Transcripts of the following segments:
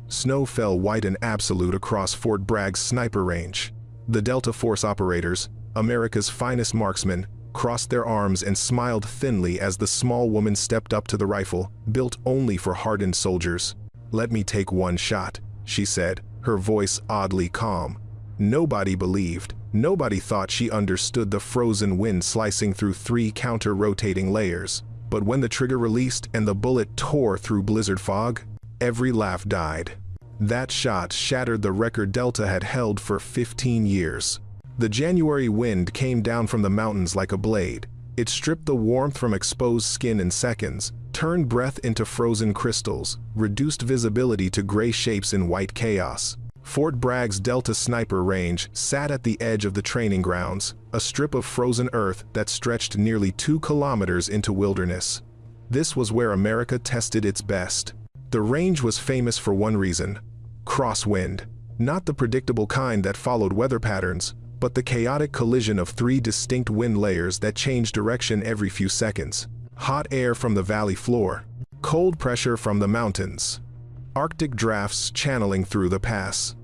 Snow fell white and absolute across Fort Bragg's sniper range. The Delta Force operators, America's finest marksmen, crossed their arms and smiled thinly as the small woman stepped up to the rifle, built only for hardened soldiers. "Let me take one shot," she said, her voice oddly calm. Nobody believed. Nobody thought she understood the frozen wind slicing through 3 counter-rotating layers. But when the trigger released and the bullet tore through blizzard fog, every laugh died. That shot shattered the record Delta had held for 15 years. The January wind came down from the mountains like a blade. It stripped the warmth from exposed skin in seconds, turned breath into frozen crystals, reduced visibility to gray shapes in white chaos. Fort Bragg's Delta sniper range sat at the edge of the training grounds, a strip of frozen earth that stretched nearly 2 kilometers into wilderness. This was where America tested its best. The range was famous for one reason: crosswind. Not the predictable kind that followed weather patterns, but the chaotic collision of 3 distinct wind layers that changed direction every few seconds. Hot air from the valley floor, cold pressure from the mountains, Arctic drafts channeling through the pass.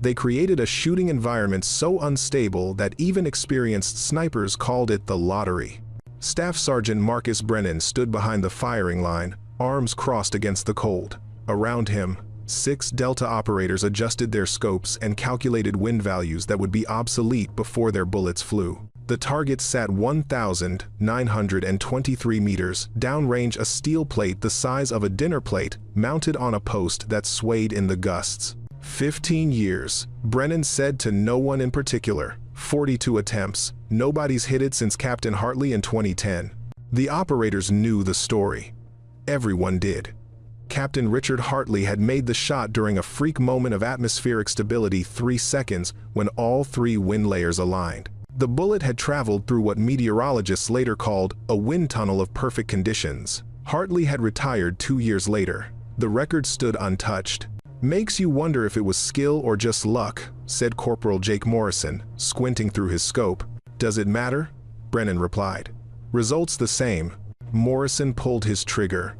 They created a shooting environment so unstable that even experienced snipers called it the lottery. Staff Sergeant Marcus Brennan stood behind the firing line, arms crossed against the cold. Around him, 6 Delta operators adjusted their scopes and calculated wind values that would be obsolete before their bullets flew. The target sat 1,923 meters downrange, a steel plate the size of a dinner plate mounted on a post that swayed in the gusts. 15 years, Brennan said to no one in particular. 42 attempts. Nobody's hit it since Captain Hartley in 2010. The operators knew the story. Everyone did. Captain Richard Hartley had made the shot during a freak moment of atmospheric stability 3 seconds when all 3 wind layers aligned. The bullet had traveled through what meteorologists later called a wind tunnel of perfect conditions. Hartley had retired 2 years later. The record stood untouched. "Makes you wonder if it was skill or just luck," said Corporal Jake Morrison, squinting through his scope. "Does it matter?" Brennan replied. "Results the same." Morrison pulled his trigger.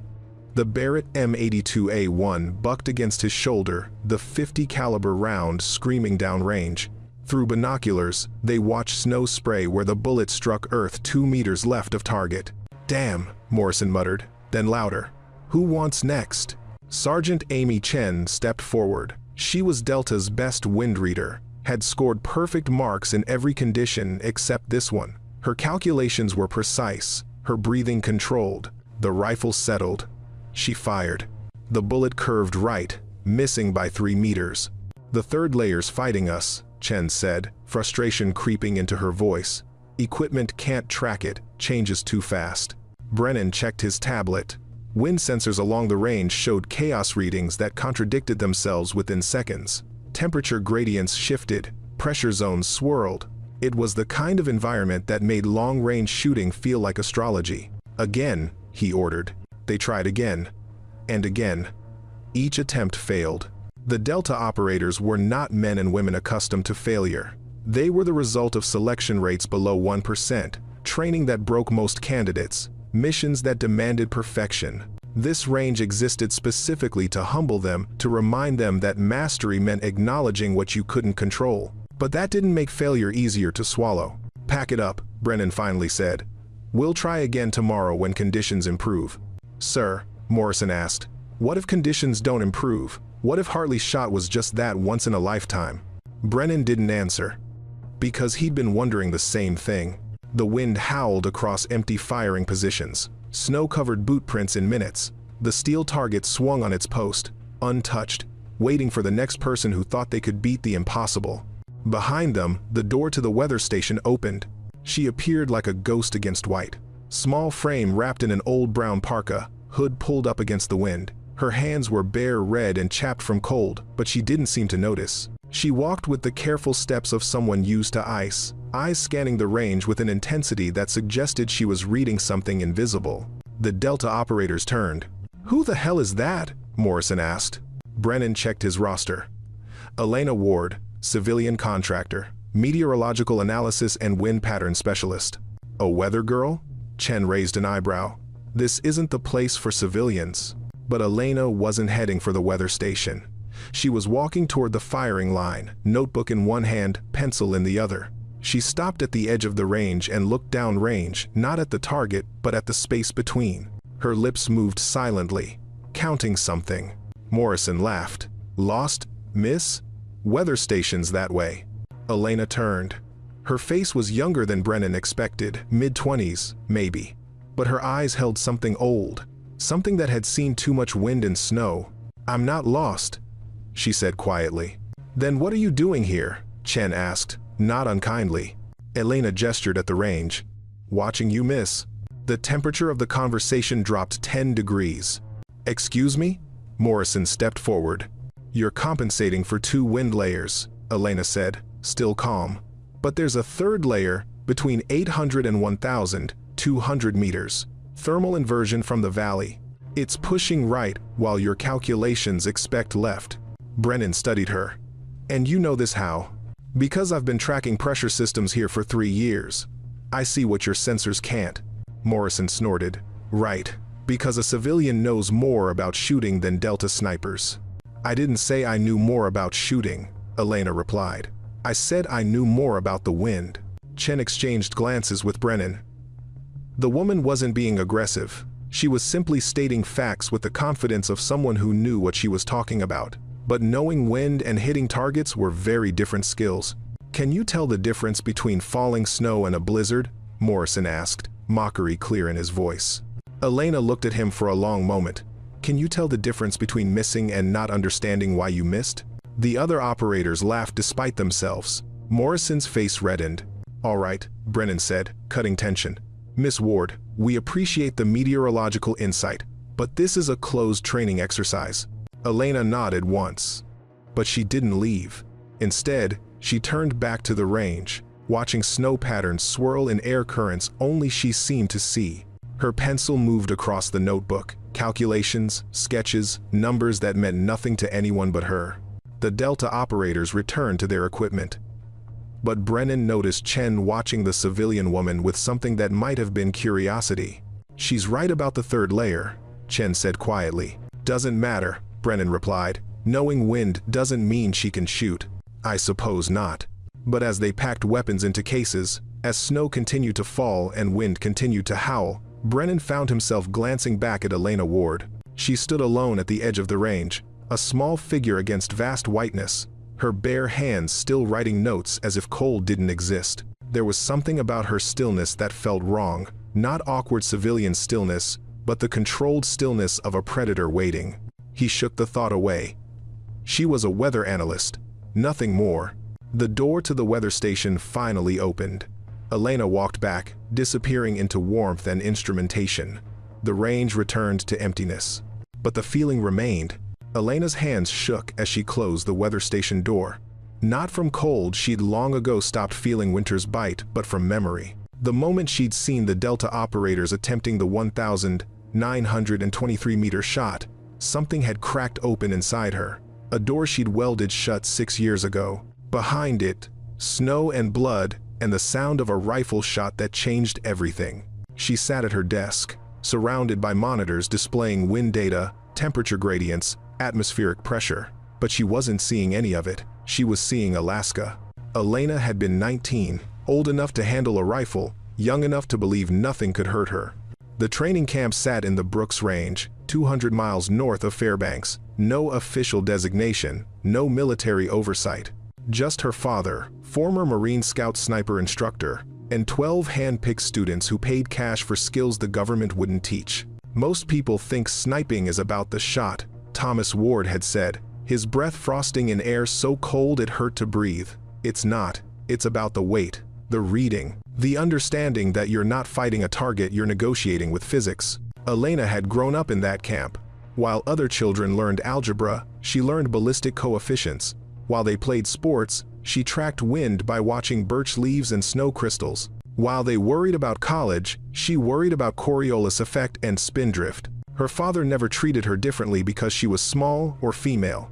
The Barrett M82A1 bucked against his shoulder, the .50 caliber round screaming downrange. Through binoculars, they watched snow spray where the bullet struck earth 2 meters left of target. "Damn," Morrison muttered, then louder. "Who wants next?" Sergeant Amy Chen stepped forward. She was Delta's best wind reader, had scored perfect marks in every condition except this one. Her calculations were precise, her breathing controlled. The rifle settled. She fired. The bullet curved right, missing by 3 meters. "The third layer's fighting us," Chen said, frustration creeping into her voice. "Equipment can't track it, changes too fast." Brennan checked his tablet. Wind sensors along the range showed chaos readings that contradicted themselves within seconds. Temperature gradients shifted, pressure zones swirled. It was the kind of environment that made long-range shooting feel like astrology. "Again," he ordered. They tried again, and again. Each attempt failed. The Delta operators were not men and women accustomed to failure. They were the result of selection rates below 1%, training that broke most candidates, missions that demanded perfection. This range existed specifically to humble them, to remind them that mastery meant acknowledging what you couldn't control. But that didn't make failure easier to swallow. "Pack it up," Brennan finally said. "We'll try again tomorrow when conditions improve." "Sir," Morrison asked, "what if conditions don't improve? What if Hartley's shot was just that once in a lifetime?" Brennan didn't answer. Because he'd been wondering the same thing. The wind howled across empty firing positions. Snow-covered boot prints in minutes. The steel target swung on its post, untouched, waiting for the next person who thought they could beat the impossible. Behind them, the door to the weather station opened. She appeared like a ghost against white. Small frame wrapped in an old brown parka, hood pulled up against the wind. Her hands were bare red and chapped from cold, but she didn't seem to notice. She walked with the careful steps of someone used to ice, eyes scanning the range with an intensity that suggested she was reading something invisible. The Delta operators turned. "Who the hell is that?" Morrison asked. Brennan checked his roster. Elena Ward, civilian contractor, meteorological analysis and wind pattern specialist. "A weather girl?" Chen raised an eyebrow. "This isn't the place for civilians." But Elena wasn't heading for the weather station. She was walking toward the firing line, notebook in one hand, pencil in the other. She stopped at the edge of the range and looked down range, not at the target, but at the space between. Her lips moved silently, counting something. Morrison laughed. Lost? Miss? Weather stations that way. Elena turned. Her face was younger than Brennan expected, mid-20s, maybe. But her eyes held something old, something that had seen too much wind and snow. I'm not lost, she said quietly. Then what are you doing here? Chen asked, not unkindly. Elena gestured at the range. Watching you, miss. The temperature of the conversation dropped 10 degrees. Excuse me? Morrison stepped forward. You're compensating for 2 wind layers, Elena said, still calm. But there's a third layer between 800 and 1,200 meters. Thermal inversion from the valley. It's pushing right while your calculations expect left. Brennan studied her. And you know this how? Because I've been tracking pressure systems here for 3 years. I see what your sensors can't. Morrison snorted. Right. Because a civilian knows more about shooting than Delta snipers. I didn't say I knew more about shooting, Elena replied. I said I knew more about the wind. Chen exchanged glances with Brennan. The woman wasn't being aggressive. She was simply stating facts with the confidence of someone who knew what she was talking about. But knowing wind and hitting targets were very different skills. Can you tell the difference between falling snow and a blizzard? Morrison asked, mockery clear in his voice. Elena looked at him for a long moment. Can you tell the difference between missing and not understanding why you missed? The other operators laughed despite themselves. Morrison's face reddened. All right, Brennan said, cutting tension. Miss Ward, we appreciate the meteorological insight, but this is a closed training exercise. Elena nodded once, but she didn't leave. Instead, she turned back to the range, watching snow patterns swirl in air currents only she seemed to see. Her pencil moved across the notebook, calculations, sketches, numbers that meant nothing to anyone but her. The Delta operators returned to their equipment. But Brennan noticed Chen watching the civilian woman with something that might have been curiosity. She's right about the third layer, Chen said quietly. Doesn't matter, Brennan replied. Knowing wind doesn't mean she can shoot. I suppose not. But as they packed weapons into cases, as snow continued to fall and wind continued to howl, Brennan found himself glancing back at Elena Ward. She stood alone at the edge of the range, a small figure against vast whiteness, her bare hands still writing notes as if cold didn't exist. There was something about her stillness that felt wrong, not awkward civilian stillness, but the controlled stillness of a predator waiting. He shook the thought away. She was a weather analyst, nothing more. The door to the weather station finally opened. Elena walked back, disappearing into warmth and instrumentation. The range returned to emptiness. But the feeling remained. Elena's hands shook as she closed the weather station door. Not from cold, she'd long ago stopped feeling winter's bite, but from memory. The moment she'd seen the Delta operators attempting the 1,923-meter shot, something had cracked open inside her. A door she'd welded shut 6 years ago. Behind it, snow and blood, and the sound of a rifle shot that changed everything. She sat at her desk, surrounded by monitors displaying wind data, temperature gradients, atmospheric pressure. But she wasn't seeing any of it. She was seeing Alaska. Elena had been 19, old enough to handle a rifle, young enough to believe nothing could hurt her. The training camp sat in the Brooks Range, 200 miles north of Fairbanks. No official designation, no military oversight. Just her father, former Marine Scout sniper instructor, and 12 hand-picked students who paid cash for skills the government wouldn't teach. Most people think sniping is about the shot, Thomas Ward had said, his breath frosting in air so cold it hurt to breathe. It's not. It's about the weight, the reading, the understanding that you're not fighting a target, you're negotiating with physics. Elena had grown up in that camp. While other children learned algebra, she learned ballistic coefficients. While they played sports, she tracked wind by watching birch leaves and snow crystals. While they worried about college, she worried about Coriolis effect and spindrift. Her father never treated her differently because she was small or female.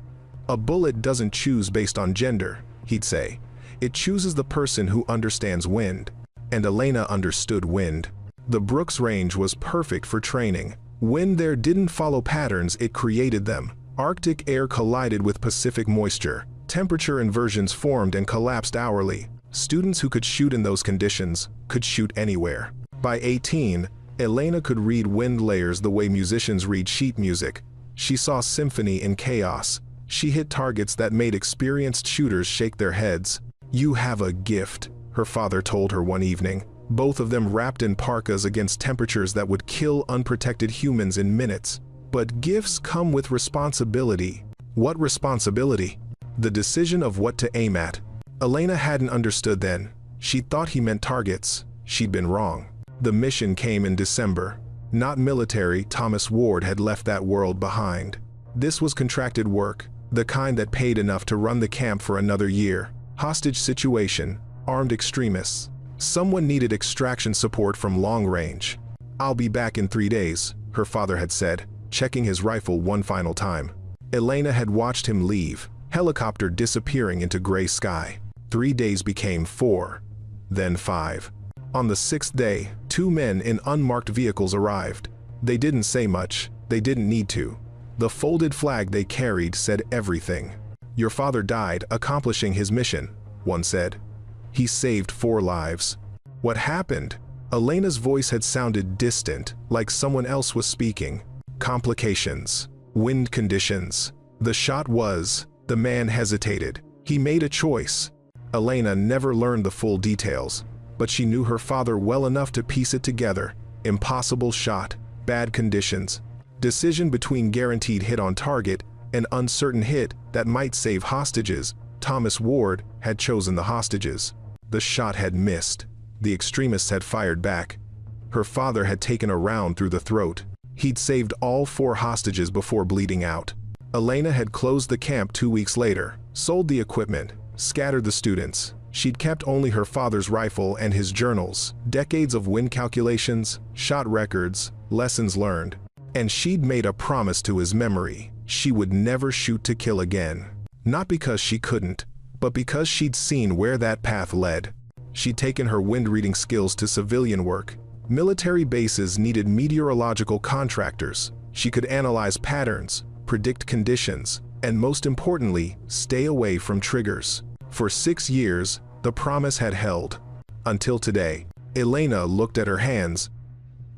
A bullet doesn't choose based on gender, he'd say. It chooses the person who understands wind. And Elena understood wind. The Brooks Range was perfect for training. Wind there didn't follow patterns, it created them. Arctic air collided with Pacific moisture. Temperature inversions formed and collapsed hourly. Students who could shoot in those conditions could shoot anywhere. By 18, Elena could read wind layers the way musicians read sheet music. She saw symphony in chaos. She hit targets that made experienced shooters shake their heads. "You have a gift," her father told her one evening, both of them wrapped in parkas against temperatures that would kill unprotected humans in minutes. But gifts come with responsibility. What responsibility? The decision of what to aim at. Elena hadn't understood then. She thought he meant targets. She'd been wrong. The mission came in December. Not military. Thomas Ward had left that world behind. This was contracted work, the kind that paid enough to run the camp for another year. Hostage situation, armed extremists. Someone needed extraction support from long range. "I'll be back in 3 days," her father had said, checking his rifle one final time. Elena had watched him leave, helicopter disappearing into gray sky. 3 days became 4, then 5. On the 6th day, 2 men in unmarked vehicles arrived. They didn't say much, they didn't need to. The folded flag they carried said everything. "Your father died accomplishing his mission," one said. "He saved 4 lives." What happened? Elena's voice had sounded distant, like someone else was speaking. Complications. Wind conditions. The shot was. The man hesitated. He made a choice. Elena never learned the full details, but she knew her father well enough to piece it together. Impossible shot, bad conditions. Decision between guaranteed hit on target and uncertain hit that might save hostages. Thomas Ward had chosen the hostages. The shot had missed. The extremists had fired back. Her father had taken a round through the throat. He'd saved all 4 hostages before bleeding out. Elena had closed the camp 2 weeks later, sold the equipment, scattered the students. She'd kept only her father's rifle and his journals, decades of wind calculations, shot records, lessons learned. And she'd made a promise to his memory. She would never shoot to kill again. Not because she couldn't, but because she'd seen where that path led. She'd taken her wind reading skills to civilian work. Military bases needed meteorological contractors. She could analyze patterns, predict conditions, and most importantly, stay away from triggers. For 6 years, the promise had held. Until today. Elena looked at her hands.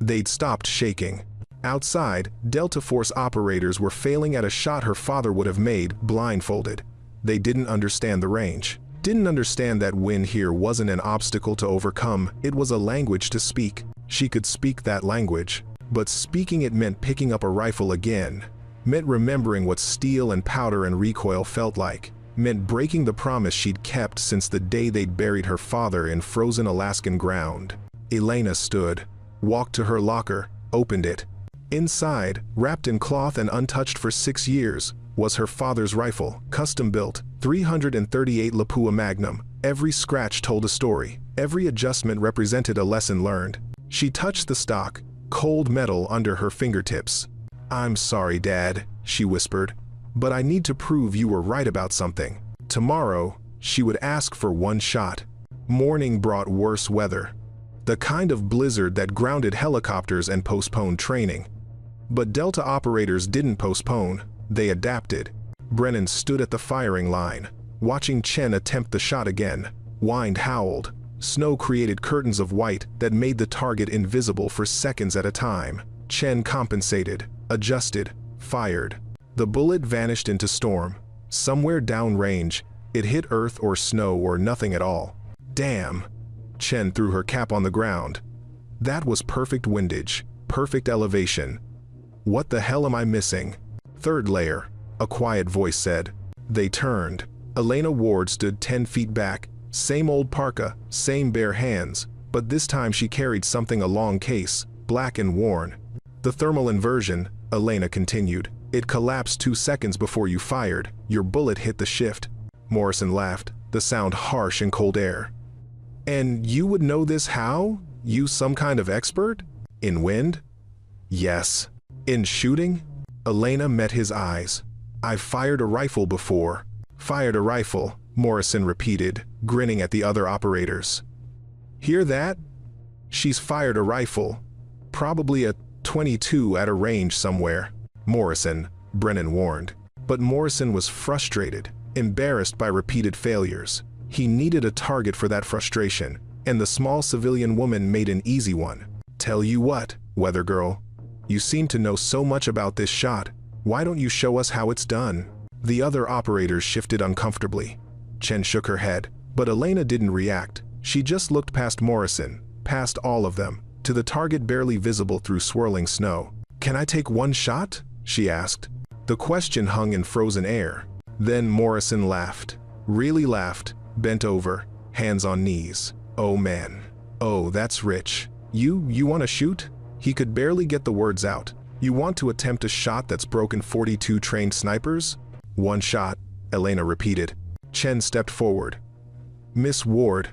They'd stopped shaking. Outside, Delta Force operators were failing at a shot her father would have made, blindfolded. They didn't understand the range. Didn't understand that wind here wasn't an obstacle to overcome, it was a language to speak. She could speak that language. But speaking it meant picking up a rifle again. Meant remembering what steel and powder and recoil felt like. Meant breaking the promise she'd kept since the day they'd buried her father in frozen Alaskan ground. Elena stood, walked to her locker, opened it. Inside, wrapped in cloth and untouched for 6 years, was her father's rifle, custom-built, 338 Lapua Magnum. Every scratch told a story. Every adjustment represented a lesson learned. She touched the stock, cold metal under her fingertips. "I'm sorry, Dad," she whispered, "but I need to prove you were right about something." Tomorrow, she would ask for one shot. Morning brought worse weather. The kind of blizzard that grounded helicopters and postponed training. But Delta operators didn't postpone, they adapted. Brennan stood at the firing line, watching Chen attempt the shot again. Wind howled. Snow created curtains of white that made the target invisible for seconds at a time. Chen compensated, adjusted, fired. The bullet vanished into storm. Somewhere downrange, it hit earth or snow or nothing at all. Damn! Chen threw her cap on the ground. That was perfect windage, perfect elevation. What the hell am I missing? "Third layer," a quiet voice said. They turned. Elena Ward stood 10 feet back, same old parka, same bare hands, but this time she carried something a long case, black and worn. "The thermal inversion," Elena continued. "It collapsed 2 seconds before you fired. Your bullet hit the shift." Morrison laughed, the sound harsh in cold air. "And you would know this how? You some kind of expert? In wind?" "Yes." "In shooting?" Elena met his eyes. "I've fired a rifle before." "Fired a rifle," Morrison repeated, grinning at the other operators. "Hear that? She's fired a rifle. Probably a .22 at a range somewhere." "Morrison," Brennan warned. But Morrison was frustrated, embarrassed by repeated failures. He needed a target for that frustration, and the small civilian woman made an easy one. "Tell you what, Weather Girl, you seem to know so much about this shot. Why don't you show us how it's done?" The other operators shifted uncomfortably. Chen shook her head, but Elena didn't react. She just looked past Morrison, past all of them, to the target barely visible through swirling snow. "Can I take one shot?" she asked. The question hung in frozen air. Then Morrison laughed. Really laughed, bent over, hands on knees. "Oh man. Oh, that's rich. You want to shoot?" He could barely get the words out. "You want to attempt a shot that's broken 42 trained snipers?" "One shot," Elena repeated. Chen stepped forward. "Miss Ward,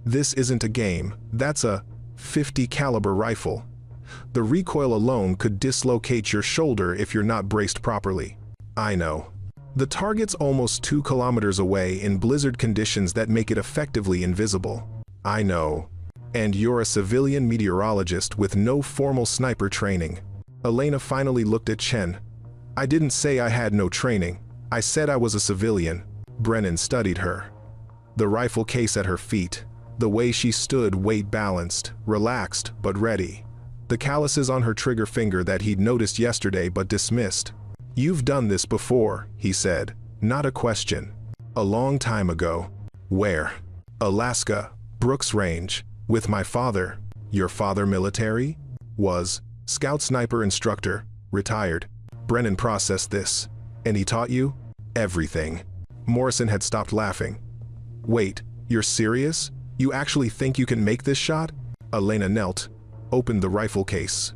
this isn't a game. That's a .50 caliber rifle. The recoil alone could dislocate your shoulder if you're not braced properly." "I know. The target's almost 2 kilometers away in blizzard conditions that make it effectively invisible." "I know. And you're a civilian meteorologist with no formal sniper training." Elena finally looked at Chen. "I didn't say I had no training. I said I was a civilian." Brennan studied her. The rifle case at her feet, the way she stood weight-balanced, relaxed but ready. The calluses on her trigger finger that he'd noticed yesterday but dismissed. "You've done this before," he said, not a question. "A long time ago." "Where?" "Alaska, Brooks Range, with my father." "Your father military?" "Was. Scout sniper instructor, retired." Brennan processed this. "And he taught you?" "Everything." Morrison had stopped laughing. "Wait, you're serious? You actually think you can make this shot?" Elena knelt, opened the rifle case.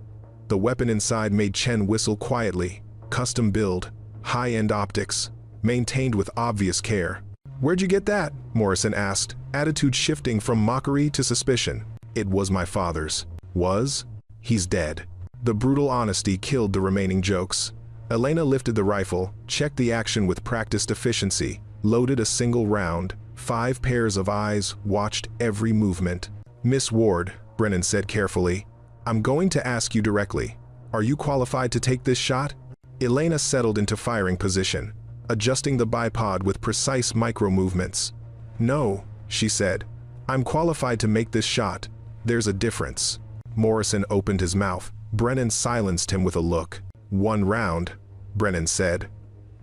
The weapon inside made Chen whistle quietly. Custom build, high-end optics, maintained with obvious care. "Where'd you get that?" Morrison asked, attitude shifting from mockery to suspicion. "It was my father's." "Was?" "He's dead." The brutal honesty killed the remaining jokes. Elena lifted the rifle, checked the action with practiced efficiency, loaded a single round. 5 pairs of eyes watched every movement. "Miss Ward," Brennan said carefully, "I'm going to ask you directly. Are you qualified to take this shot?" Elena settled into firing position, adjusting the bipod with precise micro-movements. "No," she said. "I'm qualified to make this shot. There's a difference." Morrison opened his mouth. Brennan silenced him with a look. "1 round," Brennan said.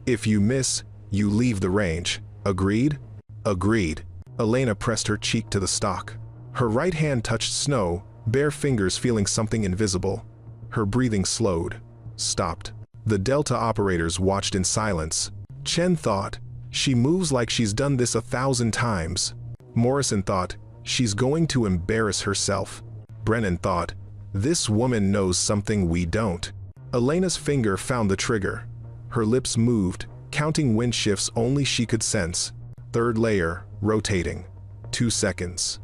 "If you miss, you leave the range. Agreed?" "Agreed." Elena pressed her cheek to the stock. Her right hand touched snow, bare fingers feeling something invisible. Her breathing slowed, stopped. The Delta operators watched in silence. Chen thought, "She moves like she's done this 1,000 times." Morrison thought, "She's going to embarrass herself." Brennan thought, "This woman knows something we don't." Elena's finger found the trigger. Her lips moved, counting wind shifts only she could sense. 3rd layer, rotating. 2 seconds.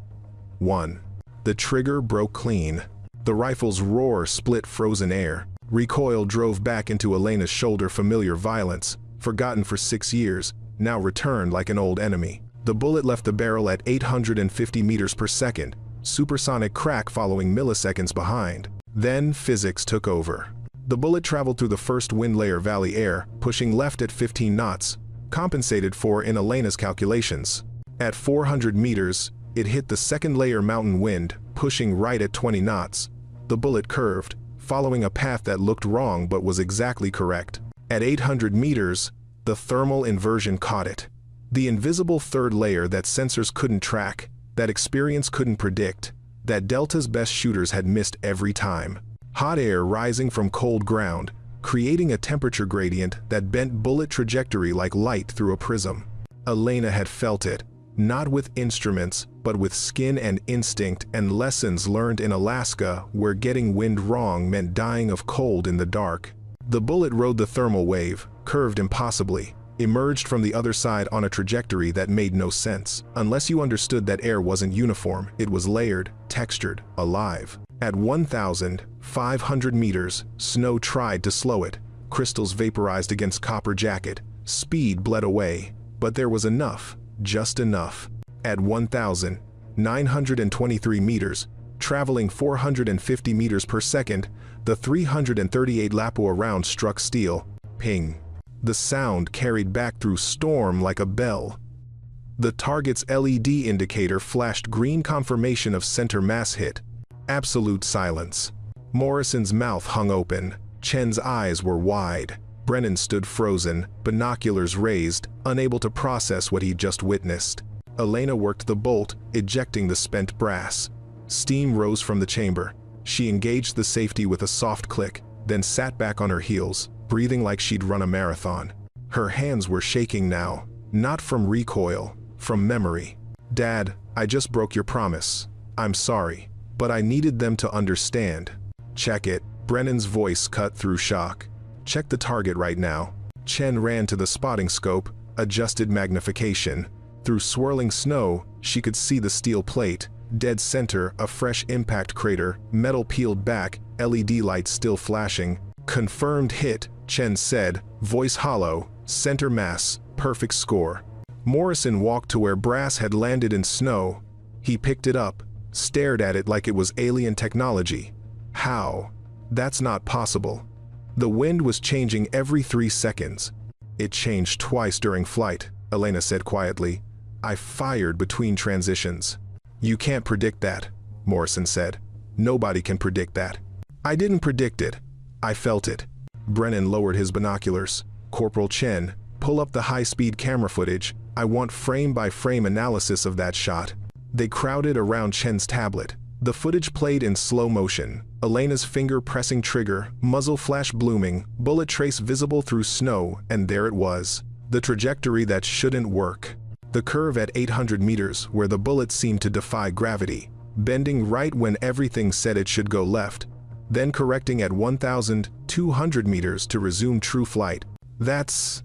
1. The trigger broke clean. The rifle's roar split frozen air. Recoil drove back into Elena's shoulder, familiar violence, forgotten for 6 years, now returned like an old enemy. The bullet left the barrel at 850 meters per second, supersonic crack following milliseconds behind. Then physics took over. The bullet traveled through the first wind layer valley air, pushing left at 15 knots, compensated for in Elena's calculations. At 400 meters, it hit the 2nd layer mountain wind, pushing right at 20 knots. The bullet curved, following a path that looked wrong but was exactly correct. At 800 meters, the thermal inversion caught it. The invisible 3rd layer that sensors couldn't track, that experience couldn't predict, that Delta's best shooters had missed every time. Hot air rising from cold ground, creating a temperature gradient that bent bullet trajectory like light through a prism. Elena had felt it, not with instruments, but with skin and instinct, and lessons learned in Alaska where getting wind wrong meant dying of cold in the dark. The bullet rode the thermal wave, curved impossibly, emerged from the other side on a trajectory that made no sense. Unless you understood that air wasn't uniform, it was layered, textured, alive. At 1,500 meters, snow tried to slow it. Crystals vaporized against copper jacket. Speed bled away, but there was enough, just enough. At 1,923 meters, traveling 450 meters per second, the 338 Lapua round struck steel. Ping. The sound carried back through storm like a bell. The target's LED indicator flashed green confirmation of center mass hit. Absolute silence. Morrison's mouth hung open. Chen's eyes were wide. Brennan stood frozen, binoculars raised, unable to process what he'd just witnessed. Elena worked the bolt, ejecting the spent brass. Steam rose from the chamber. She engaged the safety with a soft click, then sat back on her heels, breathing like she'd run a marathon. Her hands were shaking now, not from recoil, from memory. "Dad, I just broke your promise. I'm sorry, but I needed them to understand." "Check it." Brennan's voice cut through shock. "Check the target right now." Chen ran to the spotting scope, adjusted magnification. Through swirling snow, she could see the steel plate, dead center, a fresh impact crater, metal peeled back, LED lights still flashing. "Confirmed hit," Chen said, voice hollow, "center mass, perfect score." Morrison walked to where brass had landed in snow. He picked it up, stared at it like it was alien technology. How? That's not possible. The wind was changing every 3 seconds. "It changed twice during flight," Elena said quietly. "I fired between transitions." "You can't predict that," Morrison said. "Nobody can predict that." "I didn't predict it. I felt it." Brennan lowered his binoculars. "Corporal Chen, pull up the high-speed camera footage. I want frame-by-frame analysis of that shot." They crowded around Chen's tablet. The footage played in slow motion. Elena's finger pressing trigger, muzzle flash blooming, bullet trace visible through snow, and there it was. The trajectory that shouldn't work. The curve at 800 meters, where the bullet seemed to defy gravity, bending right when everything said it should go left, then correcting at 1,200 meters to resume true flight. That's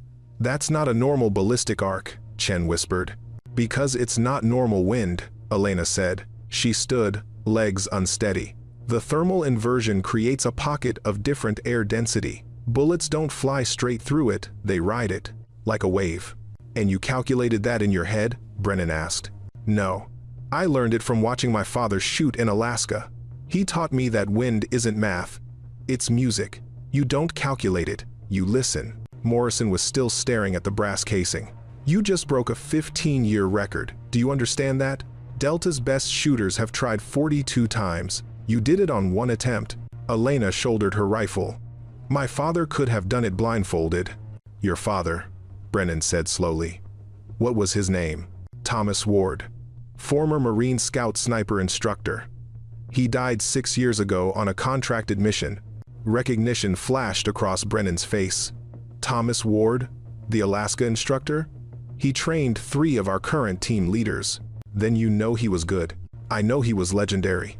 not a normal ballistic arc," Chen whispered. "Because it's not normal wind," Elena said. She stood, legs unsteady. "The thermal inversion creates a pocket of different air density. Bullets don't fly straight through it, they ride it, like a wave." "And you calculated that in your head?" Brennan asked. "No. I learned it from watching my father shoot in Alaska. He taught me that wind isn't math. It's music. You don't calculate it, you listen." Morrison was still staring at the brass casing. "You just broke a 15-year record. Do you understand that? Delta's best shooters have tried 42 times. You did it on 1 attempt." Elena shouldered her rifle. "My father could have done it blindfolded." "Your father," Brennan said slowly. "What was his name?" "Thomas Ward. Former Marine Scout sniper instructor. He died 6 years ago on a contracted mission." Recognition flashed across Brennan's face. "Thomas Ward? The Alaska instructor? He trained 3 of our current team leaders." "Then you know he was good." "I know he was legendary."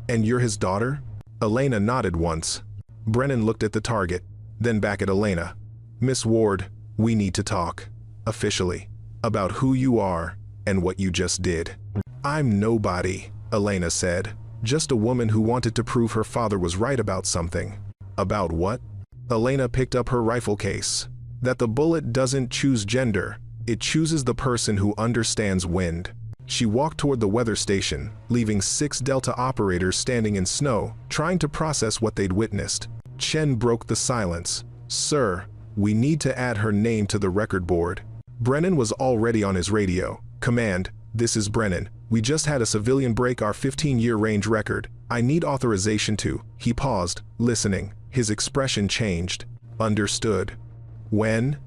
"And you're his daughter?" Elena nodded once. Brennan looked at the target, then back at Elena. "Miss Ward, we need to talk, officially, about who you are and what you just did." "I'm nobody," Elena said. "Just a woman who wanted to prove her father was right about something." "About what?" Elena picked up her rifle case. "That the bullet doesn't choose gender, it chooses the person who understands wind." She walked toward the weather station, leaving 6 Delta operators standing in snow, trying to process what they'd witnessed. Chen broke the silence. "Sir, we need to add her name to the record board." Brennan was already on his radio. "Command, this is Brennan. We just had a civilian break our 15-year range record. I need authorization to." He paused, listening. His expression changed. "Understood." "When?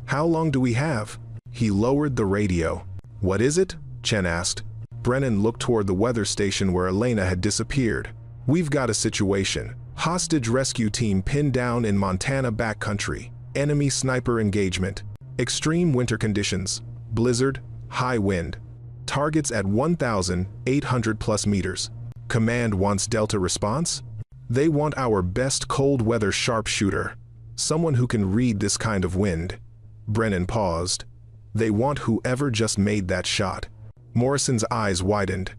How long do we have?" He lowered the radio. "What is it?" Chen asked. Brennan looked toward the weather station where Elena had disappeared. "We've got a situation. Hostage rescue team pinned down in Montana backcountry. Enemy sniper engagement. Extreme winter conditions. Blizzard, high wind. Targets at 1,800 plus meters. Command wants Delta response? They want our best cold weather sharpshooter. Someone who can read this kind of wind." Brennan paused. "They want whoever just made that shot." Morrison's eyes widened.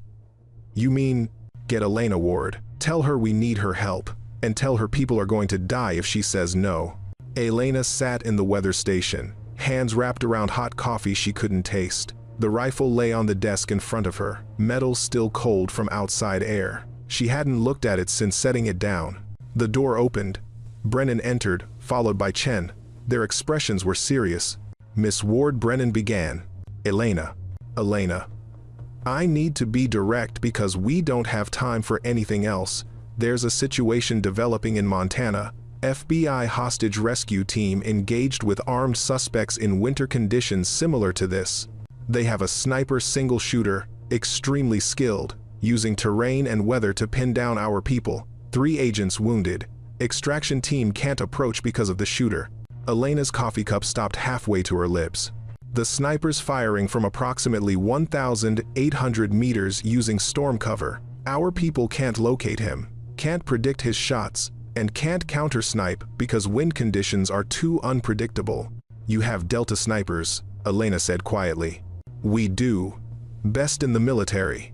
"You mean, get Elena Ward. Tell her we need her help, and tell her people are going to die if she says no." Elena sat in the weather station, hands wrapped around hot coffee she couldn't taste. The rifle lay on the desk in front of her, metal still cold from outside air. She hadn't looked at it since setting it down. The door opened. Brennan entered, followed by Chen. Their expressions were serious. Miss Ward, Brennan began. Elena. I need to be direct because we don't have time for anything else. There's a situation developing in Montana. FBI hostage rescue team engaged with armed suspects in winter conditions similar to this. They have a sniper single shooter, extremely skilled, using terrain and weather to pin down our people. 3 agents wounded. Extraction team can't approach because of the shooter. Elena's coffee cup stopped halfway to her lips. The sniper's firing from approximately 1,800 meters using storm cover. Our people can't locate him, can't predict his shots, and can't counter-snipe because wind conditions are too unpredictable. You have Delta snipers, Elena said quietly. We do. Best in the military.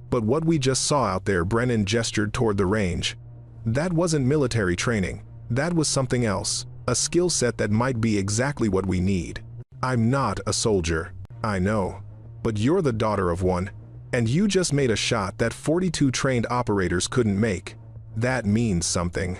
But what we just saw out there, Brennan gestured toward the range. That wasn't military training. That was something else. A skill set that might be exactly what we need. I'm not a soldier. I know. But you're the daughter of one. And you just made a shot that 42 trained operators couldn't make. That means something.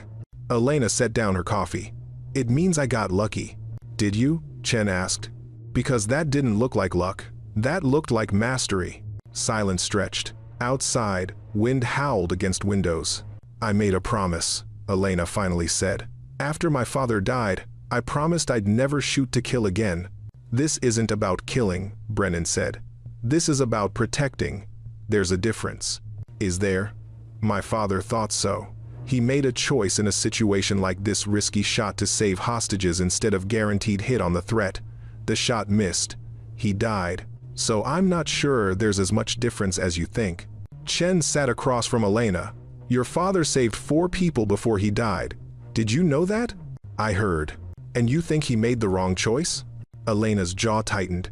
Elena set down her coffee. It means I got lucky. Did you? Chen asked. Because that didn't look like luck. That looked like mastery. Silence stretched. Outside, wind howled against windows. I made a promise, Elena finally said. After my father died, I promised I'd never shoot to kill again. This isn't about killing, Brennan said. This is about protecting. There's a difference. Is there? My father thought so. He made a choice in a situation like this, risky shot to save hostages instead of guaranteed hit on the threat. The shot missed. He died. So I'm not sure there's as much difference as you think. Chen sat across from Elena. Your father saved 4 people before he died. Did you know that? I heard. And you think he made the wrong choice? Elena's jaw tightened.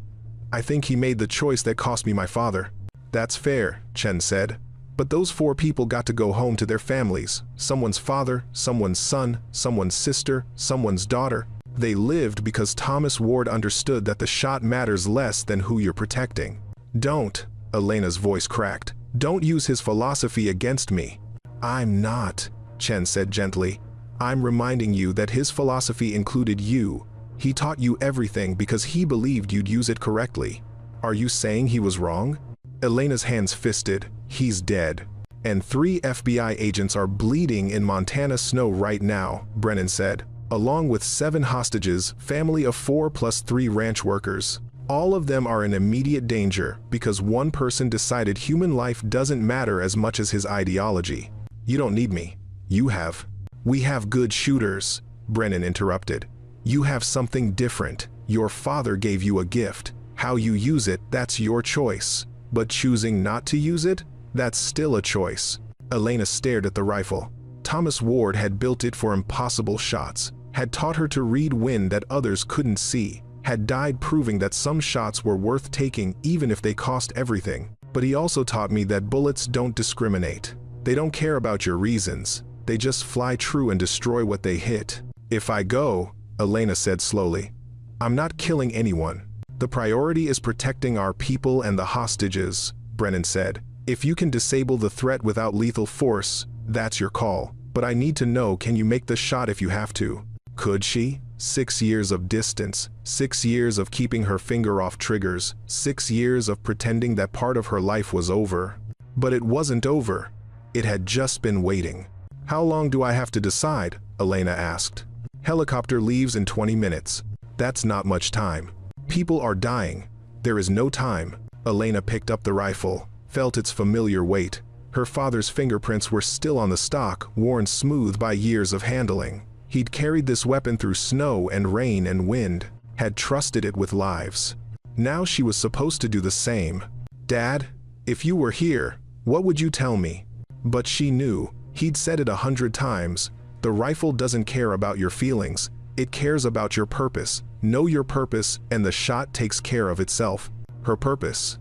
I think he made the choice that cost me my father. That's fair, Chen said. But those 4 people got to go home to their families. Someone's father, someone's son, someone's sister, someone's daughter. They lived because Thomas Ward understood that the shot matters less than who you're protecting. Don't, Elena's voice cracked. Don't use his philosophy against me. I'm not, Chen said gently. I'm reminding you that his philosophy included you. He taught you everything because he believed you'd use it correctly. Are you saying he was wrong? Elena's hands fisted. He's dead. And 3 FBI agents are bleeding in Montana snow right now, Brennan said, along with 7 hostages, family of 4 plus 3 ranch workers. All of them are in immediate danger because one person decided human life doesn't matter as much as his ideology. You don't need me. You have. We have good shooters, Brennan interrupted. You have something different. Your father gave you a gift. How you use it, that's your choice. But choosing not to use it, that's still a choice. Elena stared at the rifle. Thomas Ward had built it for impossible shots, had taught her to read wind that others couldn't see, had died proving that some shots were worth taking even if they cost everything. But he also taught me that bullets don't discriminate. They don't care about your reasons. They just fly true and destroy what they hit. If I go, Elena said slowly, I'm not killing anyone. The priority is protecting our people and the hostages, Brennan said. If you can disable the threat without lethal force, that's your call. But I need to know, can you make the shot if you have to? Could she? 6 years of distance, 6 years of keeping her finger off triggers, 6 years of pretending that part of her life was over. But it wasn't over. It had just been waiting. How long do I have to decide? Elena asked. Helicopter leaves in 20 minutes. That's not much time. People are dying. There is no time. Elena picked up the rifle, felt its familiar weight. Her father's fingerprints were still on the stock, worn smooth by years of handling. He'd carried this weapon through snow and rain and wind, had trusted it with lives. Now she was supposed to do the same. Dad, if you were here, what would you tell me? But she knew. He'd said it 100 times. The rifle doesn't care about your feelings. It cares about your purpose. Know your purpose, and the shot takes care of itself. Her purpose.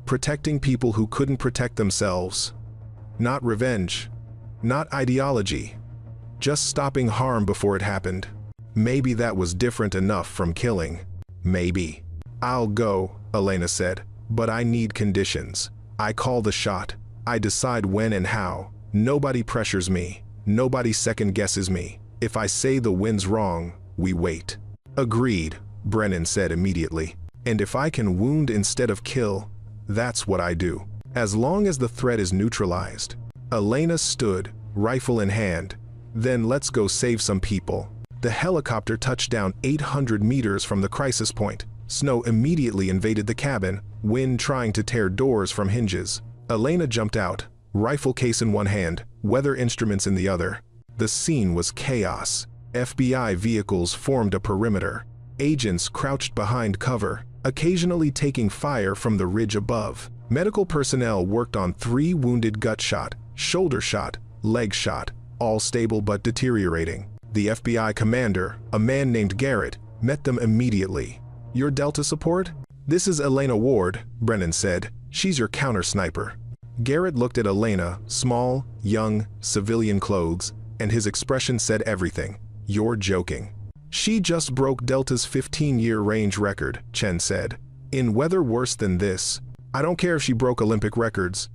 Protecting people who couldn't protect themselves. Not revenge. Not ideology. Just stopping harm before it happened. Maybe that was different enough from killing. Maybe. I'll go, Elena said, but I need conditions. I call the shot. I decide when and how. Nobody pressures me. Nobody second guesses me. If I say the wind's wrong, we wait. Agreed, Brennan said immediately. And if I can wound instead of kill, that's what I do. As long as the threat is neutralized. Elena stood, rifle in hand. Then let's go save some people. The helicopter touched down 800 meters from the crisis point. Snow immediately invaded the cabin, wind trying to tear doors from hinges. Elena jumped out, rifle case in one hand, weather instruments in the other. The scene was chaos. FBI vehicles formed a perimeter. Agents crouched behind cover, occasionally taking fire from the ridge above. Medical personnel worked on 3 wounded gut shot, shoulder shot, leg shot, all stable but deteriorating. The FBI commander, a man named Garrett, met them immediately. Your Delta support? This is Elena Ward, Brennan said. She's your counter sniper. Garrett looked at Elena, small, young, civilian clothes, and his expression said everything. You're joking. She just broke Delta's 15-year range record, Chen said. In weather worse than this. I don't care if she broke Olympic records.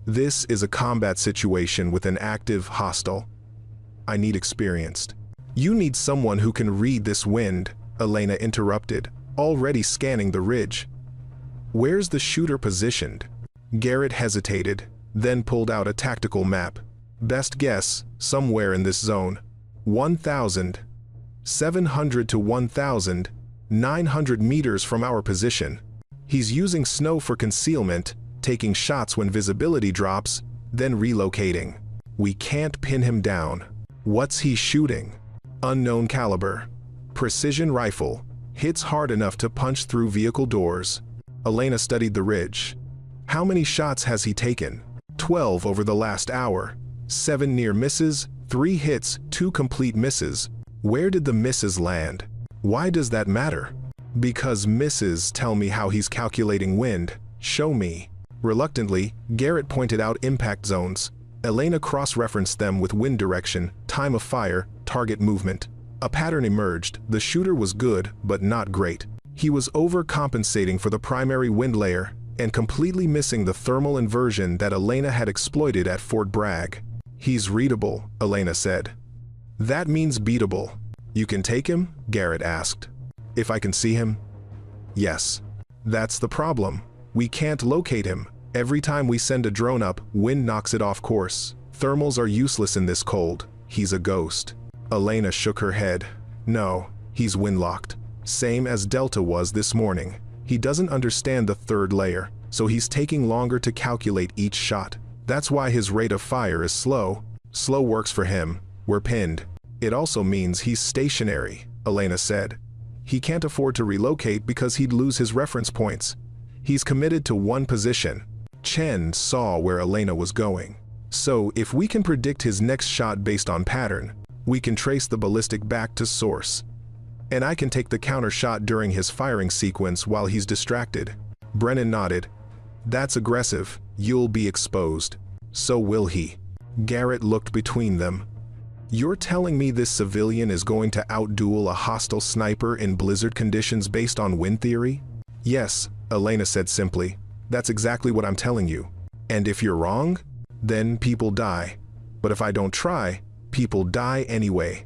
This is a combat situation with an active hostile. I need experienced. You need someone who can read this wind, Elena interrupted, already scanning the ridge. Where's the shooter positioned? Garrett hesitated, then pulled out a tactical map. Best guess, somewhere in this zone. 1,700 to 1,900 meters from our position. He's using snow for concealment, taking shots when visibility drops, then relocating. We can't pin him down. What's he shooting? Unknown caliber. Precision rifle. Hits hard enough to punch through vehicle doors. Elena studied the ridge. How many shots has he taken? 12 over the last hour. 7 near misses, 3 hits, 2 complete misses. Where did the misses land? Why does that matter? Because misses tell me how he's calculating wind. Show me. Reluctantly, Garrett pointed out impact zones. Elena cross-referenced them with wind direction, time of fire, target movement. A pattern emerged. The shooter was good, but not great. He was overcompensating for the primary wind layer and completely missing the thermal inversion that Elena had exploited at Fort Bragg. He's readable, Elena said. That means beatable. You can take him? Garrett asked. If I can see him? Yes. That's the problem. We can't locate him. Every time we send a drone up, wind knocks it off course. Thermals are useless in this cold. He's a ghost. Elena shook her head. No, he's windlocked. Same as Delta was this morning. He doesn't understand the third layer, so he's taking longer to calculate each shot. That's why his rate of fire is slow. Slow works for him. We're pinned. It also means he's stationary, Elena said. He can't afford to relocate because he'd lose his reference points. He's committed to one position. Chen saw where Elena was going. So if we can predict his next shot based on pattern, we can trace the ballistic back to source. And I can take the counter shot during his firing sequence while he's distracted. Brennan nodded. That's aggressive. You'll be exposed. So will he. Garrett looked between them. You're telling me this civilian is going to outduel a hostile sniper in blizzard conditions based on wind theory? Yes, Elena said simply. That's exactly what I'm telling you. And if you're wrong, then people die. But if I don't try, people die anyway.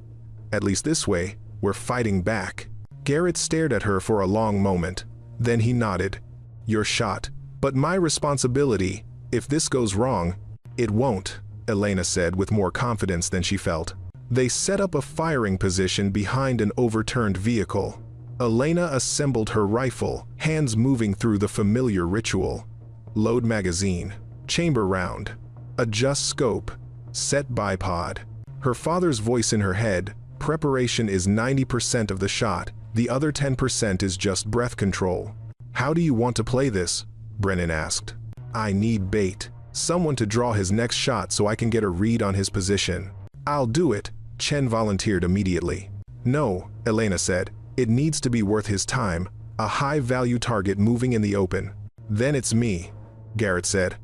At least this way, we're fighting back. Garrett stared at her for a long moment. Then he nodded. You're shot. But my responsibility, if this goes wrong, it won't, Elena said with more confidence than she felt. They set up a firing position behind an overturned vehicle. Elena assembled her rifle, hands moving through the familiar ritual. Load magazine. Chamber round. Adjust scope. Set bipod. Her father's voice in her head. Preparation is 90% of the shot. The other 10% is just breath control. How do you want to play this? Brennan asked. I need bait. Someone to draw his next shot so I can get a read on his position. I'll do it, Chen volunteered immediately. No, Elena said. It needs to be worth his time. A high-value target moving in the open. Then it's me, Garrett said.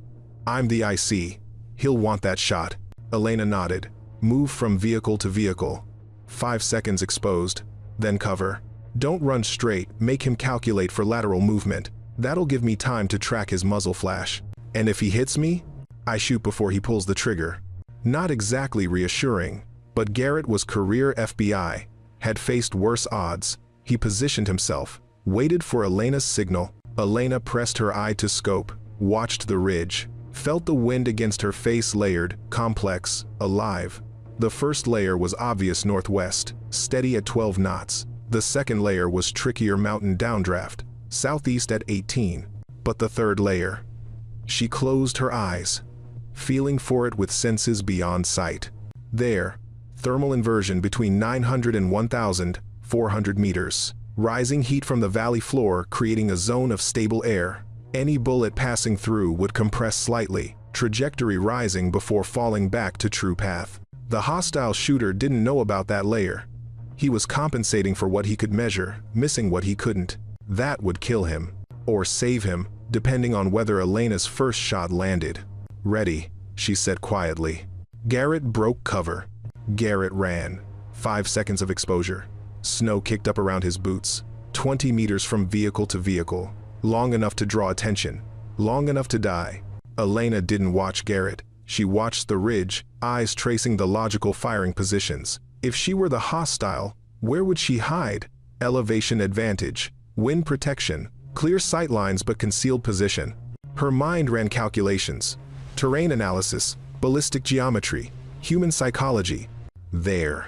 I'm the IC. He'll want that shot. Elena nodded. Move from vehicle to vehicle. 5 seconds exposed. Then cover. Don't run straight. Make him calculate for lateral movement. That'll give me time to track his muzzle flash. And if he hits me, I shoot before he pulls the trigger. Not exactly reassuring, but Garrett was career FBI, had faced worse odds. He positioned himself, waited for Elena's signal. Elena pressed her eye to scope, watched the ridge, felt the wind against her face, layered, complex, alive. The first layer was obvious northwest, steady at 12 knots. The second layer was trickier, mountain downdraft, southeast at 18. But the third layer... She closed her eyes, feeling for it with senses beyond sight. There, thermal inversion between 900 and 1,400 meters. Rising heat from the valley floor creating a zone of stable air. Any bullet passing through would compress slightly, trajectory rising before falling back to true path. The hostile shooter didn't know about that layer. He was compensating for what he could measure, missing what he couldn't. That would kill him, or save him, depending on whether Elena's first shot landed. "Ready," she said quietly. Garrett broke cover. Garrett ran. 5 seconds of exposure. Snow kicked up around his boots. 20 meters from vehicle to vehicle. Long enough to draw attention. Long enough to die. Elena didn't watch Garrett. She watched the ridge, eyes tracing the logical firing positions. If she were the hostile, where would she hide? Elevation advantage. Wind protection. Clear sightlines but concealed position. Her mind ran calculations. Terrain analysis. Ballistic geometry. Human psychology. There.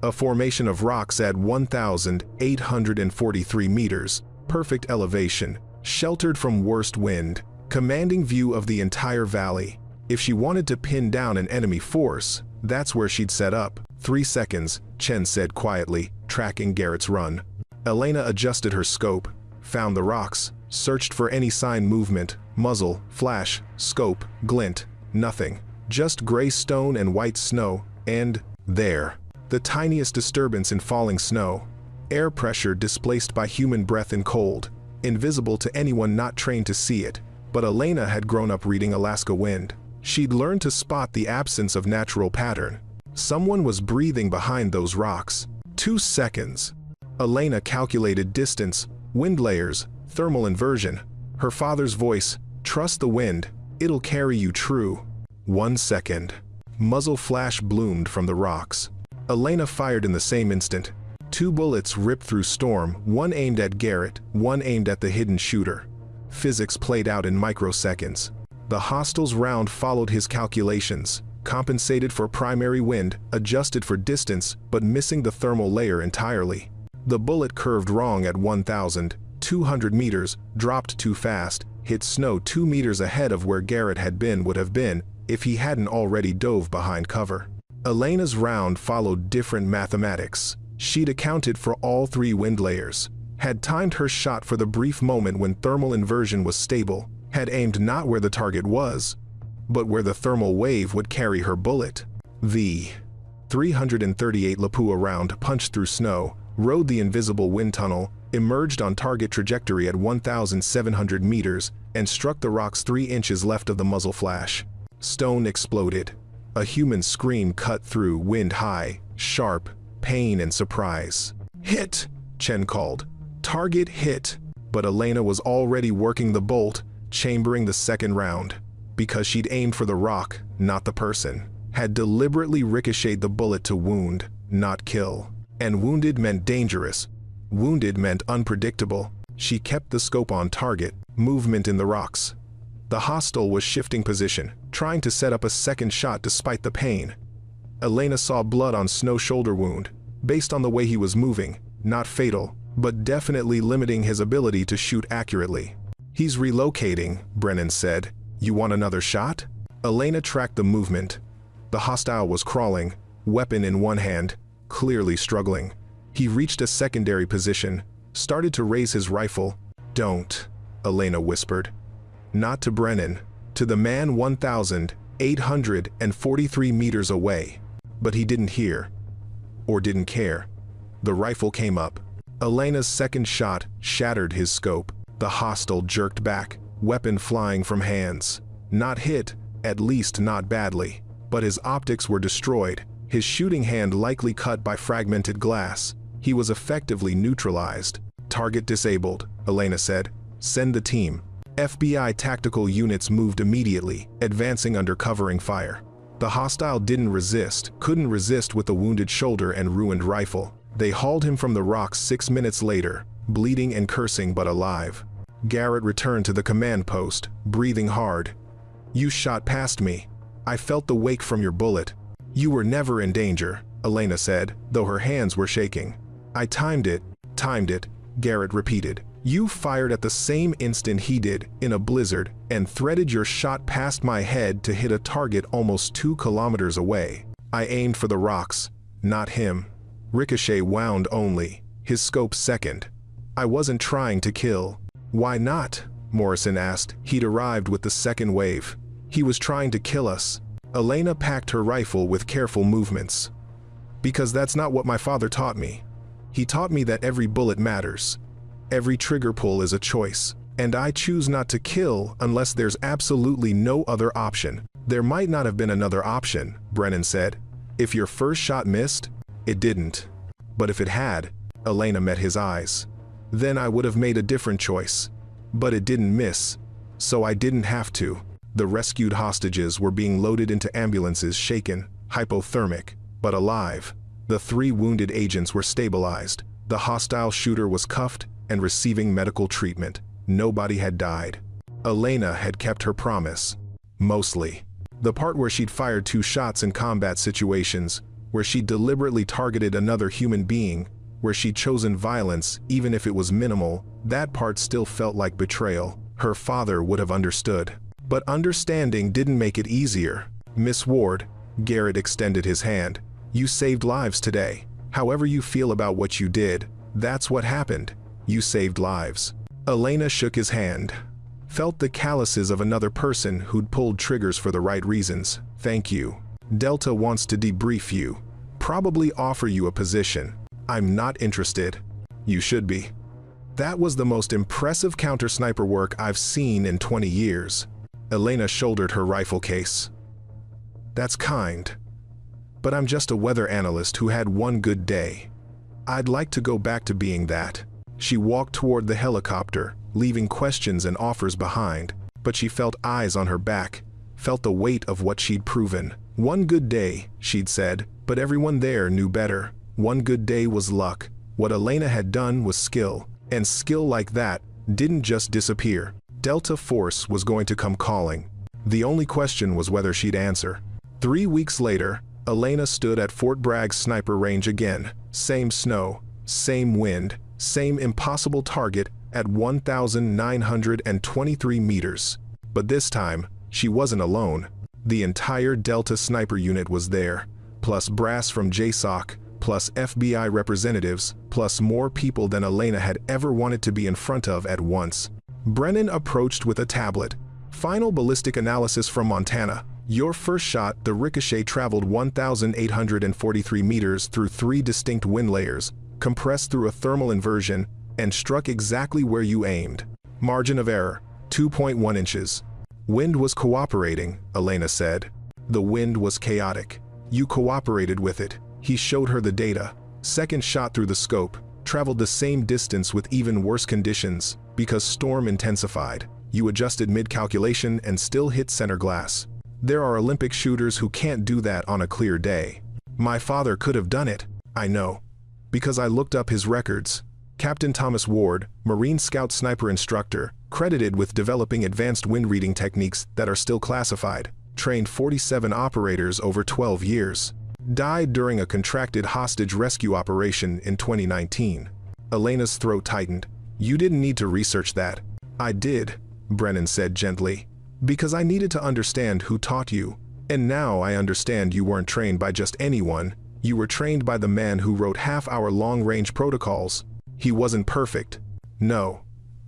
A formation of rocks at 1,843 meters. Perfect elevation. Sheltered from worst wind. Commanding view of the entire valley. If she wanted to pin down an enemy force, that's where she'd set up. 3 seconds, Chen said quietly, tracking Garrett's run. Elena adjusted her scope, found the rocks, searched for any sign movement, muzzle, flash, scope, glint, nothing. Just gray stone and white snow, and there. The tiniest disturbance in falling snow. Air pressure displaced by human breath in cold, invisible to anyone not trained to see it. But Elena had grown up reading Alaska Wind. She'd learned to spot the absence of natural pattern. Someone was breathing behind those rocks. 2 seconds. Elena calculated distance, wind layers, thermal inversion. Her father's voice, "Trust the wind, it'll carry you true." 1 second. Muzzle flash bloomed from the rocks. Elena fired in the same instant. 2 bullets ripped through storm, one aimed at Garrett, one aimed at the hidden shooter. Physics played out in microseconds. The hostile's round followed his calculations, compensated for primary wind, adjusted for distance, but missing the thermal layer entirely. The bullet curved wrong at 1,200 meters, dropped too fast, hit snow 2 meters ahead of where Garrett would have been if he hadn't already dove behind cover. Elena's round followed different mathematics. She'd accounted for all 3 wind layers, had timed her shot for the brief moment when thermal inversion was stable, had aimed not where the target was, but where the thermal wave would carry her bullet. The 338 Lapua round punched through snow, rode the invisible wind tunnel, emerged on target trajectory at 1,700 meters, and struck the rocks 3 inches left of the muzzle flash. Stone exploded. A human scream cut through wind high, sharp, pain and surprise. "Hit!" Chen called. "Target hit!" But Elena was already working the bolt, chambering the second round. Because she'd aimed for the rock, not the person. Had deliberately ricocheted the bullet to wound, not kill. And wounded meant dangerous. Wounded meant unpredictable. She kept the scope on target, movement in the rocks. The hostile was shifting position, trying to set up a second shot despite the pain. Elena saw blood on Snow's shoulder wound, based on the way he was moving, not fatal, but definitely limiting his ability to shoot accurately. "He's relocating," Brennan said. "You want another shot?" Elena tracked the movement. The hostile was crawling, weapon in one hand, clearly struggling. He reached a secondary position, started to raise his rifle. "Don't," Elena whispered. Not to Brennan, to the man 1,843 meters away. But he didn't hear, or didn't care. The rifle came up. Elena's second shot shattered his scope. The hostile jerked back, weapon flying from hands. Not hit, at least not badly, but his optics were destroyed, his shooting hand likely cut by fragmented glass. He was effectively neutralized. "Target disabled," Elena said. "Send the team." FBI tactical units moved immediately, advancing under covering fire. The hostile couldn't resist with a wounded shoulder and ruined rifle. They hauled him from the rocks 6 minutes later, bleeding and cursing but alive. Garrett returned to the command post, breathing hard. "You shot past me. I felt the wake from your bullet." "You were never in danger," Elena said, though her hands were shaking. "I timed it," Garrett repeated. "You fired at the same instant he did, in a blizzard, and threaded your shot past my head to hit a target almost 2 kilometers away. I aimed for the rocks, not him." Ricochet wound only, his scope second. "I wasn't trying to kill." "Why not?" Morrison asked. "He'd arrived with the second wave. He was trying to kill us." Elena packed her rifle with careful movements. "Because that's not what my father taught me. He taught me that every bullet matters. Every trigger pull is a choice, and I choose not to kill unless there's absolutely no other option." "There might not have been another option," Brennan said. "If your first shot missed, it didn't. But if it had," Elena met his eyes, "then I would have made a different choice. But it didn't miss, so I didn't have to." The rescued hostages were being loaded into ambulances, shaken, hypothermic, but alive. The 3 wounded agents were stabilized. The hostile shooter was cuffed and receiving medical treatment. Nobody had died. Elena had kept her promise. Mostly. The part where she'd fired 2 shots in combat situations, where she'd deliberately targeted another human being, where she'd chosen violence even if it was minimal, that part still felt like betrayal. Her father would have understood. But understanding didn't make it easier. "Miss Ward," Garrett extended his hand, "you saved lives today. However you feel about what you did, that's what happened. You saved lives." Elena shook his hand. Felt the calluses of another person who'd pulled triggers for the right reasons. "Thank you. Delta wants to debrief you. Probably offer you a position." "I'm not interested." "You should be. That was the most impressive counter-sniper work I've seen in 20 years. Elena shouldered her rifle case. "That's kind. But I'm just a weather analyst who had one good day. I'd like to go back to being that." She walked toward the helicopter, leaving questions and offers behind, but she felt eyes on her back, felt the weight of what she'd proven. "One good day," she'd said, but everyone there knew better. One good day was luck. What Elena had done was skill, and skill like that didn't just disappear. Delta Force was going to come calling. The only question was whether she'd answer. 3 weeks later, Elena stood at Fort Bragg's sniper range again. Same snow, same wind, same impossible target at 1,923 meters. But this time, she wasn't alone. The entire Delta sniper unit was there, plus brass from JSOC, plus FBI representatives, plus more people than Elena had ever wanted to be in front of at once. Brennan approached with a tablet. "Final ballistic analysis from Montana. Your first shot, the Ricochet, traveled 1,843 meters through 3 distinct wind layers, compressed through a thermal inversion, and struck exactly where you aimed. Margin of error, 2.1 inches. Wind was cooperating," Elena said. "The wind was chaotic. You cooperated with it." He showed her the data. Second shot through the scope, traveled the same distance with even worse conditions, because storm intensified. You adjusted mid-calculation and still hit center glass. There are Olympic shooters who can't do that on a clear day. My father could have done it. I know. Because I looked up his records. Captain Thomas Ward, Marine Scout sniper instructor, credited with developing advanced wind reading techniques that are still classified, trained 47 operators over 12 years. Died during a contracted hostage rescue operation in 2019. Elena's throat tightened. "You didn't need to research that." "I did," Brennan said gently, "because I needed to understand who taught you. And now I understand you weren't trained by just anyone. You were trained by the man who wrote half-hour long-range protocols. He wasn't perfect. No.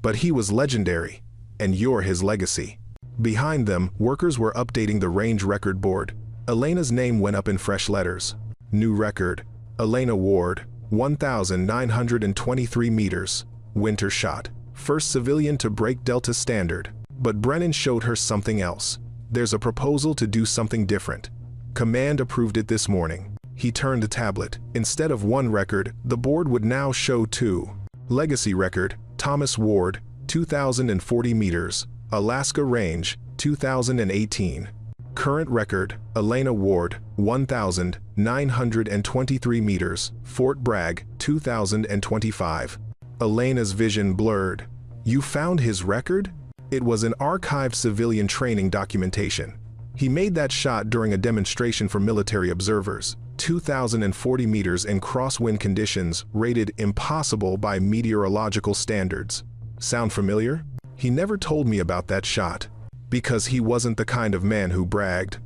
But he was legendary. And you're his legacy." Behind them, workers were updating the range record board. Elena's name went up in fresh letters. New record. Elena Ward, 1,923 meters. Winter shot. First civilian to break Delta standard. But Brennan showed her something else. There's a proposal to do something different. Command approved it this morning. He turned the tablet. Instead of 1 record, the board would now show 2. Legacy record, Thomas Ward, 2,040 meters. Alaska range, 2018. Current record, Elena Ward, 1,923 meters, Fort Bragg, 2025. Elena's vision blurred. You found his record? It was an archived civilian training documentation. He made that shot during a demonstration for military observers. 2,040 meters in crosswind conditions rated impossible by meteorological standards. Sound familiar? He never told me about that shot, because he wasn't the kind of man who bragged.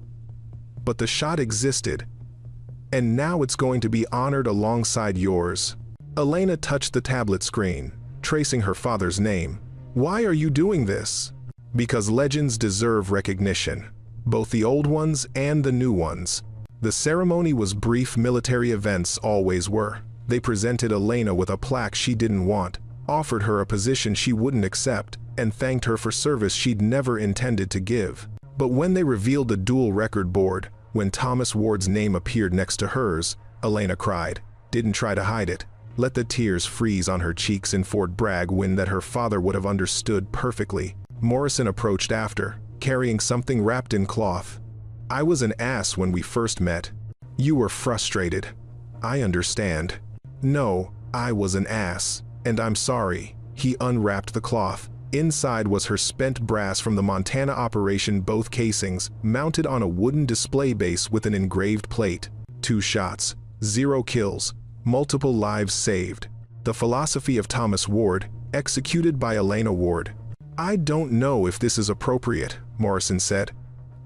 But the shot existed, and now it's going to be honored alongside yours. Elena touched the tablet screen, tracing her father's name. Why are you doing this? Because legends deserve recognition, both the old ones and the new ones. The ceremony was brief. Military events always were. They presented Elena with a plaque she didn't want, offered her a position she wouldn't accept, and thanked her for service she'd never intended to give. But when they revealed the dual record board, when Thomas Ward's name appeared next to hers, Elena cried. Didn't try to hide it. Let the tears freeze on her cheeks in Fort Bragg when that her father would have understood perfectly. Morrison approached after, carrying something wrapped in cloth. I was an ass when we first met. You were frustrated. I understand. No, I was an ass, and I'm sorry. He unwrapped the cloth. Inside was her spent brass from the Montana operation, both casings mounted on a wooden display base with an engraved plate. 2 shots, 0 kills, multiple lives saved. The philosophy of Thomas Ward, executed by Elena Ward. I don't know if this is appropriate, Morrison said,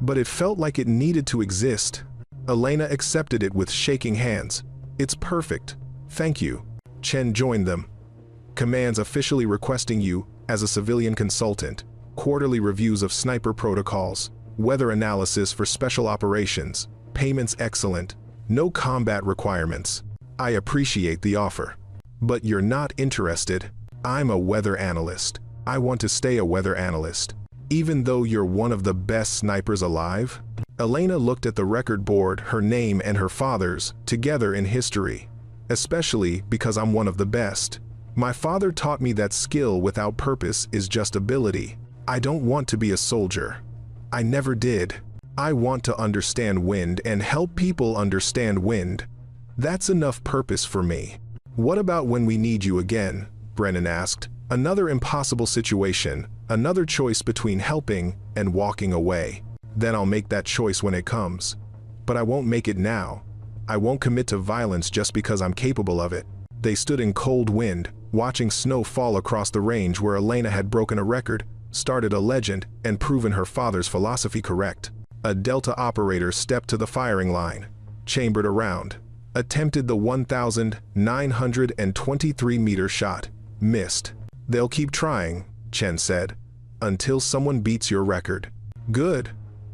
but it felt like it needed to exist. Elena accepted it with shaking hands. It's perfect. Thank you. Chen joined them. Commands officially requesting you, as a civilian consultant, quarterly reviews of sniper protocols, weather analysis for special operations, payments excellent, no combat requirements. I appreciate the offer. But you're not interested. I'm a weather analyst. I want to stay a weather analyst. Even though you're one of the best snipers alive? Elena looked at the record board, her name and her father's, together in history. Especially because I'm one of the best. My father taught me that skill without purpose is just ability. I don't want to be a soldier. I never did. I want to understand wind and help people understand wind. That's enough purpose for me. What about when we need you again? Brennan asked. Another impossible situation, another choice between helping and walking away. Then I'll make that choice when it comes. But I won't make it now. I won't commit to violence just because I'm capable of it. They stood in cold wind, watching snow fall across the range where Elena had broken a record, started a legend, and proven her father's philosophy correct. A Delta operator stepped to the firing line, chambered around, attempted the 1,923-meter shot, missed. They'll keep trying, Chen said, until someone beats your record. Good,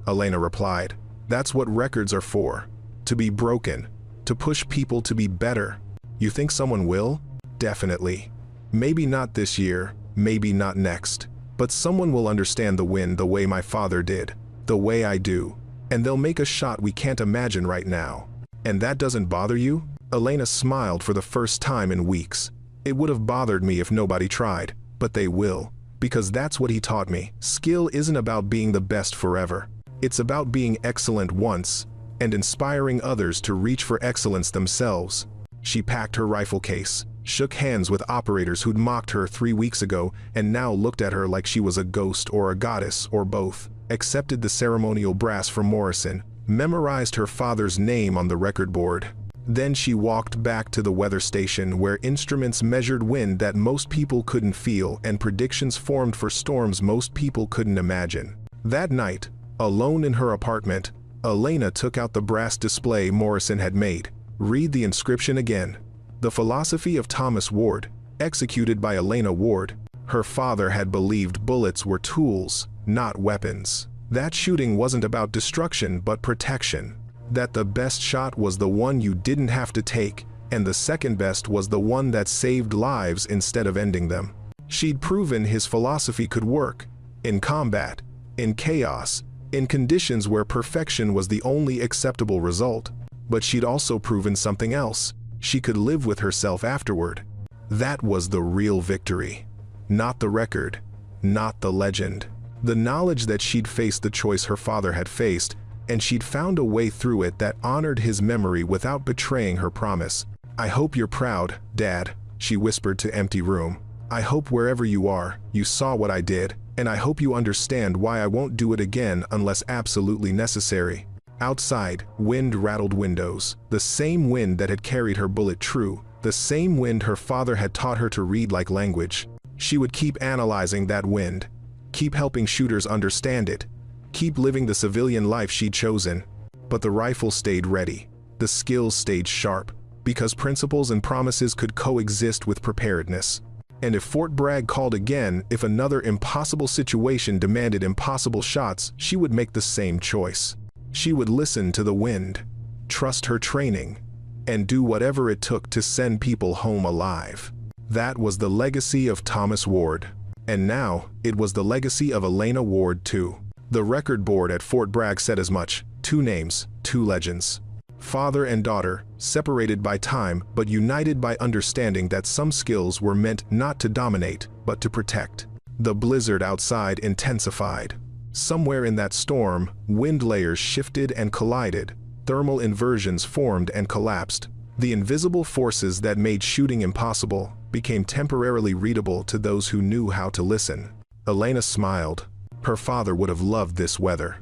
Elena replied. That's what records are for. To be broken, to push people to be better. You think someone will? Definitely. Maybe not this year, maybe not next, but someone will understand the wind the way my father did, the way I do, and they'll make a shot we can't imagine right now. And that doesn't bother you? Elena smiled for the first time in weeks. It would have bothered me if nobody tried, but they will, because that's what he taught me. Skill isn't about being the best forever. It's about being excellent once, and inspiring others to reach for excellence themselves. She packed her rifle case, shook hands with operators who'd mocked her 3 weeks ago and now looked at her like she was a ghost or a goddess or both, accepted the ceremonial brass from Morrison, memorized her father's name on the record board. Then she walked back to the weather station where instruments measured wind that most people couldn't feel and predictions formed for storms most people couldn't imagine. That night, alone in her apartment, Elena took out the brass display Morrison had made. Read the inscription again. The philosophy of Thomas Ward, executed by Elena Ward. Her father had believed bullets were tools, not weapons. That shooting wasn't about destruction but protection. That the best shot was the one you didn't have to take, and the second best was the one that saved lives instead of ending them. She'd proven his philosophy could work, in combat, in chaos, in conditions where perfection was the only acceptable result. But she'd also proven something else. She could live with herself afterward. That was the real victory. Not the record, not the legend. The knowledge that she'd faced the choice her father had faced, and she'd found a way through it that honored his memory without betraying her promise. "I hope you're proud, Dad," she whispered to empty room. "I hope wherever you are, you saw what I did, and I hope you understand why I won't do it again unless absolutely necessary." Outside, wind rattled windows, the same wind that had carried her bullet true, the same wind her father had taught her to read like language. She would keep analyzing that wind, keep helping shooters understand it, keep living the civilian life she'd chosen. But the rifle stayed ready, the skills stayed sharp, because principles and promises could coexist with preparedness. And if Fort Bragg called again, if another impossible situation demanded impossible shots, she would make the same choice. She would listen to the wind, trust her training, and do whatever it took to send people home alive. That was the legacy of Thomas Ward. And now, it was the legacy of Elena Ward too. The record board at Fort Bragg said as much: 2 names, 2 legends. Father and daughter, separated by time but united by understanding that some skills were meant not to dominate, but to protect. The blizzard outside intensified. Somewhere in that storm, wind layers shifted and collided. Thermal inversions formed and collapsed. The invisible forces that made shooting impossible became temporarily readable to those who knew how to listen. Elena smiled. Her father would have loved this weather.